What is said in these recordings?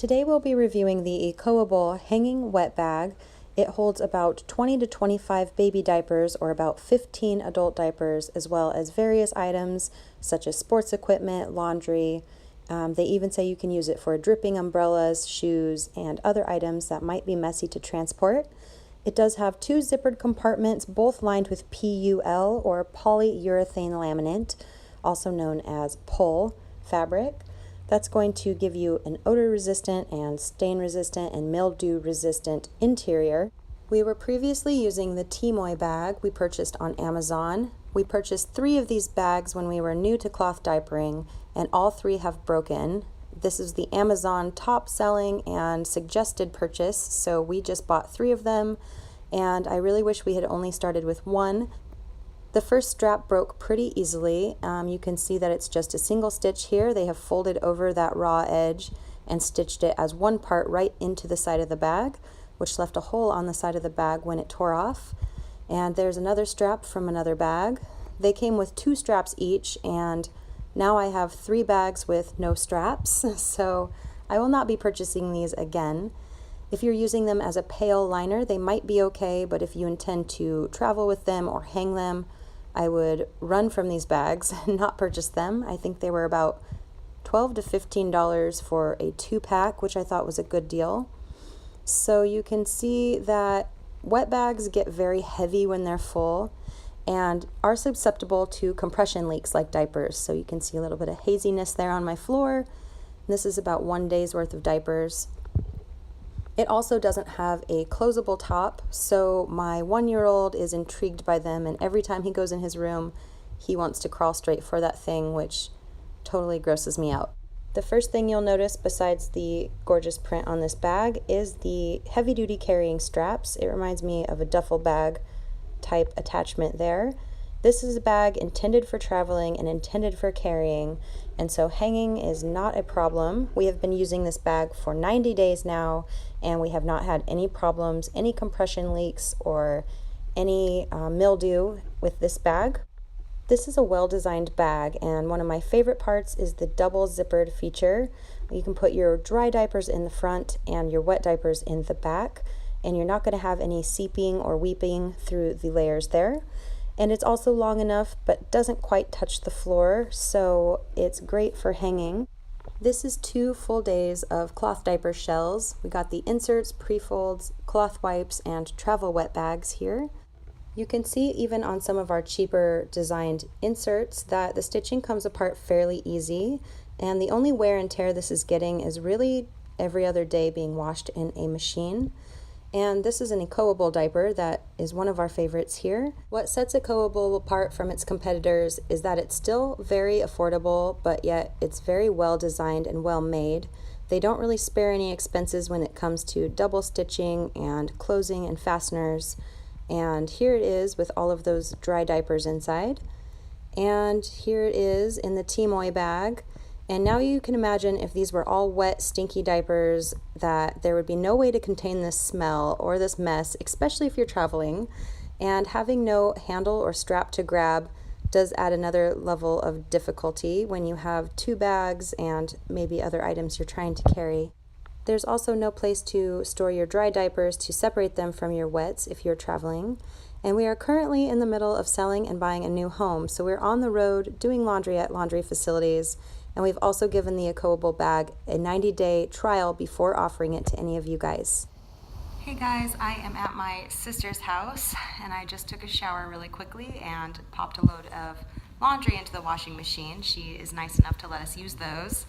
Today we'll be reviewing the EcoAble hanging wet bag. It holds about 20 to 25 baby diapers or about 15 adult diapers, as well as various items such as sports equipment, laundry. They even say you can use it for dripping umbrellas, shoes, and other items that might be messy to transport. It does have two zippered compartments, both lined with PUL or polyurethane laminate, also known as PUL fabric. That's going to give you an odor resistant and stain resistant and mildew resistant interior. We were previously using the Teamoy bag we purchased on Amazon. We purchased 3 of these bags when we were new to cloth diapering, and all 3 have broken. This is the Amazon top selling and suggested purchase, so we just bought 3 of them, and I really wish we had only started with 1. The first strap broke pretty easily. You can see that it's just a single stitch here. They have folded over that raw edge and stitched it as one part right into the side of the bag, which left a hole on the side of the bag when it tore off. And there's another strap from another bag. They came with 2 straps each, and now I have 3 bags with no straps, so I will not be purchasing these again. If you're using them as a pail liner, they might be okay, but if you intend to travel with them or hang them, I would run from these bags and not purchase them. I think they were about $12 to $15 for a 2-pack, which I thought was a good deal. So you can see that wet bags get very heavy when they're full and are susceptible to compression leaks like diapers. So you can see a little bit of haziness there on my floor. This is about 1 day's worth of diapers. It also doesn't have a closable top, so my 1-year-old is intrigued by them, and every time he goes in his room, he wants to crawl straight for that thing, which totally grosses me out. The first thing you'll notice, besides the gorgeous print on this bag, is the heavy-duty carrying straps. It reminds me of a duffel bag type attachment there. This is a bag intended for traveling and intended for carrying, and so hanging is not a problem. We have been using this bag for 90 days now, and we have not had any problems, any compression leaks, or any mildew with this bag. This is a well-designed bag, and one of my favorite parts is the double zippered feature. You can put your dry diapers in the front and your wet diapers in the back, and you're not going to have any seeping or weeping through the layers there. And it's also long enough but doesn't quite touch the floor, so it's great for hanging. This is 2 full days of cloth diaper shells. We got the inserts, pre-folds, cloth wipes, and travel wet bags here. You can see even on some of our cheaper designed inserts that the stitching comes apart fairly easy, and the only wear and tear this is getting is really every other day being washed in a machine. And this is an EcoAble diaper that is one of our favorites here. What sets EcoAble apart from its competitors is that it's still very affordable, but yet it's very well designed and well made. They don't really spare any expenses when it comes to double stitching and closing and fasteners. And here it is with all of those dry diapers inside. And here it is in the Teamoy bag. And now you can imagine if these were all wet, stinky diapers, that there would be no way to contain this smell or this mess, especially if you're traveling. And having no handle or strap to grab does add another level of difficulty when you have 2 bags and maybe other items you're trying to carry. There's also no place to store your dry diapers to separate them from your wets if you're traveling. And we are currently in the middle of selling and buying a new home, so we're on the road doing laundry at laundry facilities. And we've also given the EcoAble bag a 90-day trial before offering it to any of you guys. Hey guys, I am at my sister's house and I just took a shower really quickly and popped a load of laundry into the washing machine. She is nice enough to let us use those.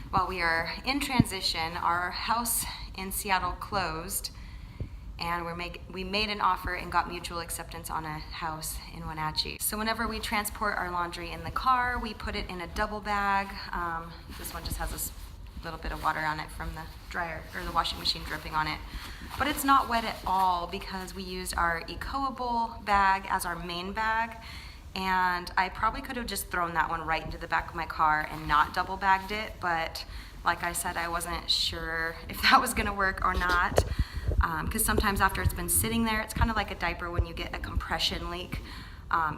While we are in transition, our house in Seattle closed, and we made an offer and got mutual acceptance on a house in Wenatchee. So whenever we transport our laundry in the car, we put it in a double bag. This one just has a little bit of water on it from the dryer or the washing machine dripping on it. But it's not wet at all because we used our EcoAble bag as our main bag. And I probably could have just thrown that one right into the back of my car and not double bagged it, but like I said, I wasn't sure if that was gonna work or not, because sometimes after it's been sitting there, it's kind of like a diaper when you get a compression leak.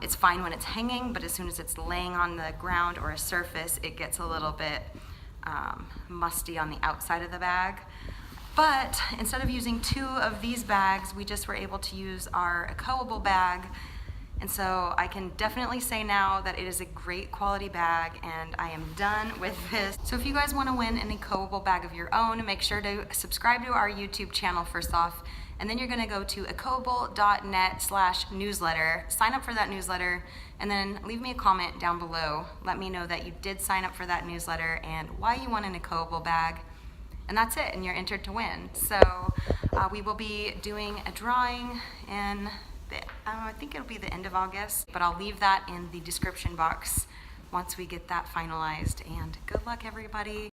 It's fine when it's hanging, but as soon as it's laying on the ground or a surface, it gets a little bit musty on the outside of the bag. But instead of using 2 of these bags, we just were able to use our EcoAble bag. And so I can definitely say now that it is a great quality bag, and I am done with this. So if you guys want to win an EcoAble bag of your own, make sure to subscribe to our YouTube channel first off, and then you're going to go to ecoable.net/newsletter, sign up for that newsletter, and then leave me a comment down below. Let me know that you did sign up for that newsletter and why you want an EcoAble bag. And that's it, and you're entered to win. So we will be doing a drawing in I think it'll be the end of August, but I'll leave that in the description box once we get that finalized. And good luck, everybody.